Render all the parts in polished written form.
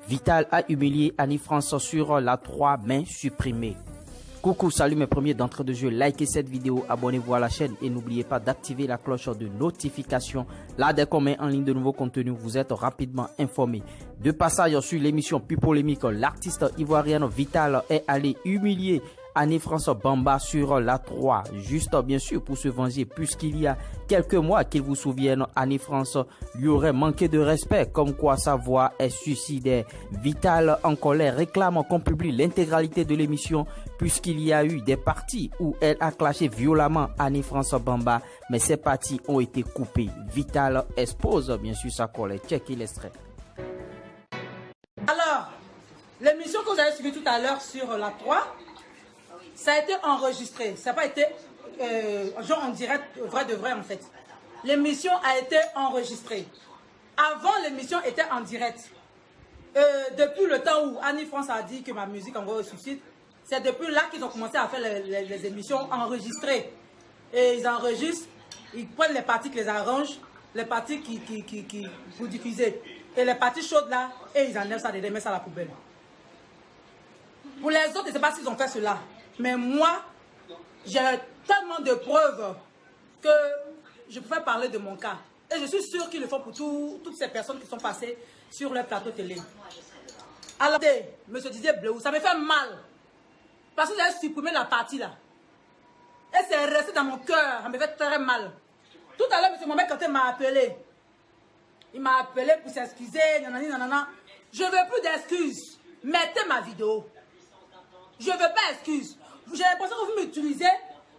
Vital a humilié Annie France sur la 3 mains supprimée. Coucou, salut mes premiers d'entrée de jeu, likez cette vidéo, abonnez-vous à la chaîne et n'oubliez pas d'activer la cloche de notification. Là, dès qu'on met en ligne de nouveaux contenus, vous êtes rapidement informés. De passage sur l'émission Plus Polémique, l'artiste ivoirienne Vital est allé humilier Annie France Bamba sur la 3, juste bien sûr pour se venger, puisqu'il y a quelques mois, qu'il vous souvienne, Annie France lui aurait manqué de respect, comme quoi sa voix est suicidaire. Vital en colère réclame qu'on publie l'intégralité de l'émission, puisqu'il y a eu des parties où elle a clashé violemment Annie France Bamba, mais ces parties ont été coupées. Vital expose bien sûr sa colère. Checkez l'extrait. Alors, l'émission que vous avez suivie tout à l'heure sur la 3, ça a été enregistré, ça n'a pas été genre en direct, vrai de vrai en fait. L'émission a été enregistrée. Avant, l'émission était en direct. Depuis le temps où Annie France a dit que ma musique envoie au suicide, c'est depuis là qu'ils ont commencé à faire les émissions enregistrées. Et ils enregistrent, ils prennent les parties qui les arrangent, les parties qui vous diffusez. Et les parties chaudes là, et ils enlèvent ça, ils mettent ça à la poubelle. Pour les autres, je ne sais pas s'ils ont fait cela. Mais moi, j'ai tellement de preuves que je pouvais parler de mon cas. Et je suis sûre qu'ils le font pour toutes ces personnes qui sont passées sur le plateau télé. Alors, monsieur Didier Bleou, ça me fait mal. Parce que j'ai supprimé la partie là. Et c'est resté dans mon cœur. Ça me fait très mal. Tout à l'heure, monsieur Mohamed Kanté m'a appelé. Il m'a appelé pour s'excuser. Nanana. Je ne veux plus d'excuses. Mettez ma vidéo. Je ne veux pas d'excuses. J'ai l'impression que vous m'utilisez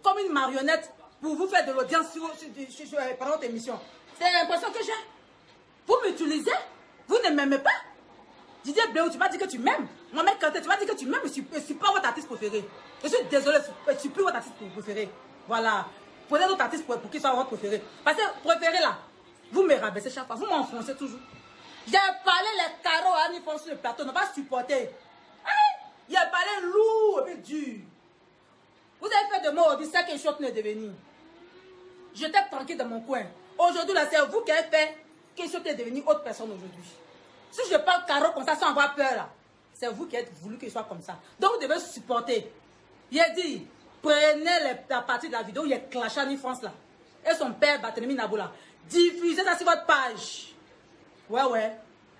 comme une marionnette pour vous faire de l'audience pendant votre émission. C'est l'impression que j'ai. Vous m'utilisez. Vous ne m'aimez pas. Didier Bleou, tu m'as dit que tu m'aimes. Mohamed Kanté, tu m'as dit que tu m'aimes. Je ne suis pas votre artiste préféré. Je suis désolé, je ne suis plus votre artiste préféré. Voilà. Prenez d'autres artistes pour qu'il soit votre préféré. Parce que préféré là, vous me rabaissez chaque fois. Vous m'enfoncez toujours. J'ai parlé les carreaux à Annie France sur le plateau. Ne pas supporter. Il a parlé lourd et dur. Vous avez fait de moi au ça que je suis devenu. J'étais tranquille dans mon coin. Aujourd'hui, là, c'est vous qui avez fait que je suis devenu autre personne aujourd'hui. Si je parle carreau comme ça sans avoir peur, là, c'est vous qui avez voulu que je sois comme ça. Donc, vous devez supporter. Il a dit, prenez la partie de la vidéo où il y a clashé Annie France, là. Et son père, Barthélemy Naboula. Diffusez ça sur votre page. Ouais.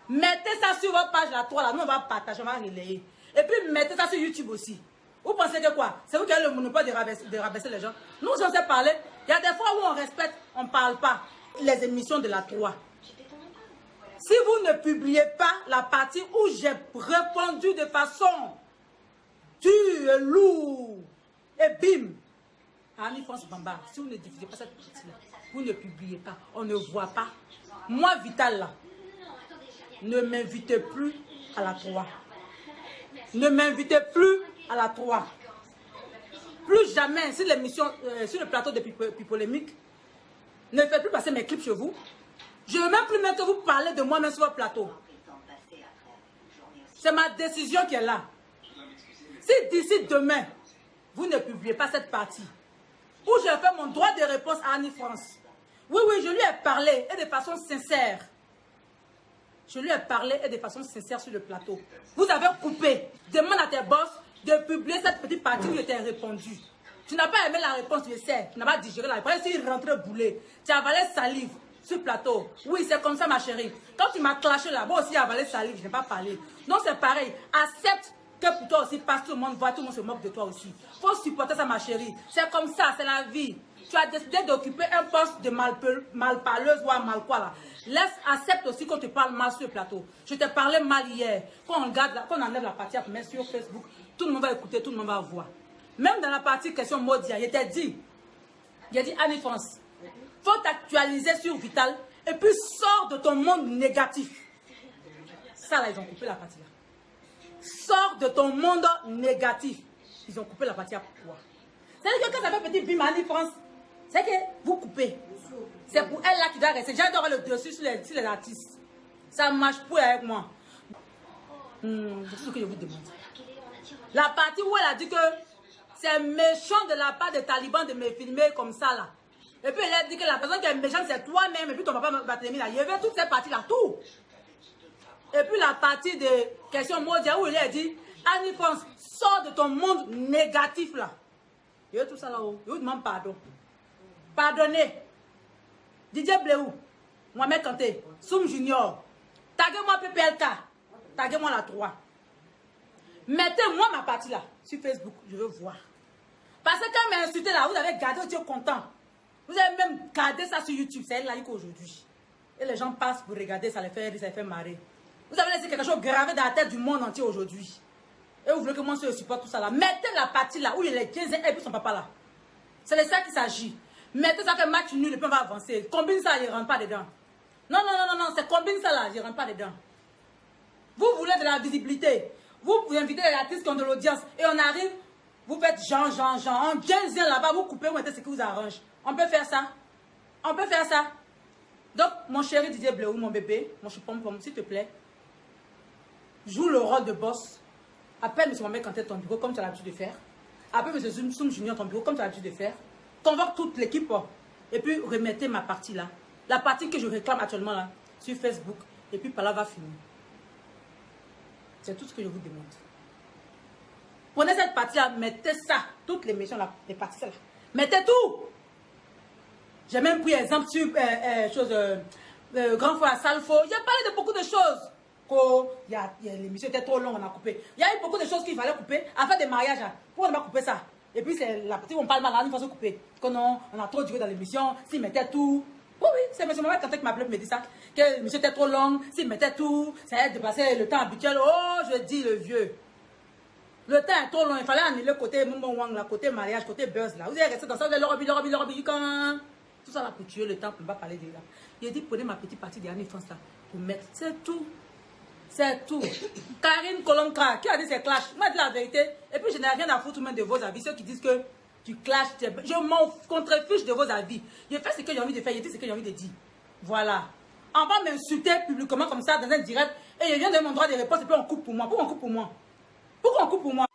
Mettez ça sur votre page, la 3, là. Nous, on va partager, on va relayer. Et puis, mettez ça sur YouTube aussi. Vous pensez que quoi? C'est vous qui avez le monopole de rabaisser les gens. Nous, on sait parler. Il y a des fois où on respecte, on ne parle pas. Les émissions de la 3. Si vous ne publiez pas la partie où j'ai répondu de façon dure, lourde, et bim, Annie France Bamba, si vous ne diffusez pas cette partie-là, vous ne publiez pas, on ne voit pas. Moi, Vital, là, ne m'invitez plus à la 3. Ne m'invitez plus à la 3. Plus jamais, si l'émission, sur le plateau de Plus Polémique, ne faites plus passer mes clips chez vous. Je ne veux même plus mettre que vous parlez de moi-même sur votre plateau. C'est ma décision qui est là. Si d'ici demain, vous ne publiez pas cette partie, où j'ai fait mon droit de réponse à Annie France. Oui, je lui ai parlé, et de façon sincère. Je lui ai parlé et de façon sincère sur le plateau. Vous avez coupé. Demande à tes boss de publier cette petite partie où je t'ai répondu. Tu n'as pas aimé la réponse, je sais. Tu n'as pas digéré la réponse. Si rentré boulet, tu as avalé salive sur le plateau. Oui, c'est comme ça, ma chérie. Quand tu m'as clashé là, moi aussi, avalé salive, je n'ai pas parlé. Donc, c'est pareil. Accepte que pour toi aussi, parce que tout le monde voit, tout le monde se moque de toi aussi. Il faut supporter ça, ma chérie. C'est comme ça, c'est la vie. Tu as décidé d'occuper un poste de malparleuse ou mal quoi là. Accepte aussi qu'on te parle mal sur le plateau. Je t'ai parlé mal hier. Quand on enlève la partie à mettre sur Facebook, tout le monde va écouter, tout le monde va voir. Même dans la partie question Modia, il t'a dit, Annie France, faut t'actualiser sur Vital et puis sors de ton monde négatif. Ça là, ils ont coupé la partie là. Sors de ton monde négatif. Ils ont coupé la partie à pourquoi? C'est-à-dire que quand ça fait petit bim Annie France, c'est que vous coupez. C'est pour elle là qui doit rester. J'adore le dessus sur les artistes. Ça marche pour avec moi. C'est ce que je vous demande. La partie où elle a dit que c'est méchant de la part des talibans de me filmer comme ça là. Et puis elle a dit que la personne qui est méchante c'est toi-même et puis ton papa Barthélémy là. Il y avait toutes ces parties là, tout. Et puis la partie de question mondiale où il a dit Annie France, sors de ton monde négatif là. Il y a tout ça là-haut. Je vous demande pardon. Pardonnez. Didier Bléou, Mohamed Kanté, Soum Junior, taguez-moi PPLK, taguez-moi la 3. Mettez-moi ma partie là sur Facebook, je veux voir. Parce que quand m'a insulté là, vous avez gardé, vous êtes content. Vous avez même gardé ça sur YouTube, c'est like aujourd'hui. Et les gens passent pour regarder, ça les fait marrer. Vous avez laissé quelque chose gravé dans la tête du monde entier aujourd'hui. Et vous voulez que moi je supporte tout ça là. Mettez la partie là où il est 15 ans et puis son papa là. C'est de ça qu'il s'agit. Mettez ça que match nul et puis on va avancer. Combine ça, il ne rentre pas dedans. Non, c'est combine ça là, il ne rentre pas dedans. Vous voulez de la visibilité. Vous invitez les artistes qui ont de l'audience. Et on arrive, vous faites Jean. En 15 ans là-bas, vous coupez, vous mettez ce qui vous arrange. On peut faire ça. On peut faire ça. Donc, mon chéri Didier Bléou, mon bébé, mon choupompom, s'il te plaît, joue le rôle de boss. Appelle M. Mohamed Kanté ton bureau, comme tu as l'habitude de faire. Appelle M. Soum Junior ton bureau, comme tu as l'habitude de faire. Convoque toute l'équipe. Et puis, remettez ma partie là. La partie que je réclame actuellement là, sur Facebook. Et puis, par là va finir. C'est tout ce que je vous demande. Prenez cette partie-là, mettez ça, toutes les missions là, les parties là. Mettez tout. J'ai même pris exemple sur Grand Frère Salfo. J'ai parlé de beaucoup de choses. L'émission était trop longue, on a coupé. Il y a eu beaucoup de choses qu'il fallait couper. Afin des mariages, pourquoi on n'a pas coupé ça? Et puis c'est la partie où on parle mal, il faut se couper. Que non, on a trop duré dans l'émission, s'il mettait tout. Oui, c'est M. Mohamed Kanté qui m'a appelé pour me dire ça. Que l'émission était trop longue, s'il mettait tout, ça allait dépasser le temps habituel. Oh, je dis le vieux. Le temps est trop long, il fallait annuler le côté Wang, le côté mariage, côté buzz là. Vous allez rester dans ça, le Roby, tout ça là pour tuer le temps, on va parler de là. Il a dit, prenez ma petite partie dernière France là, pour mettre. C'est tout. C'est tout. Karine Kolonka, qui a dit c'est clash. Moi, je dis la vérité. Et puis, je n'ai rien à foutre même de vos avis. Ceux qui disent que tu clashes, je m'en contrefiche de vos avis. Je fais ce que j'ai envie de faire, je dis ce que j'ai envie de dire. Voilà. On va m'insulter publiquement comme ça dans un direct. Et je viens de mon droit de réponse et puis on coupe pour moi. Pourquoi on coupe pour moi? Pourquoi on coupe pour moi?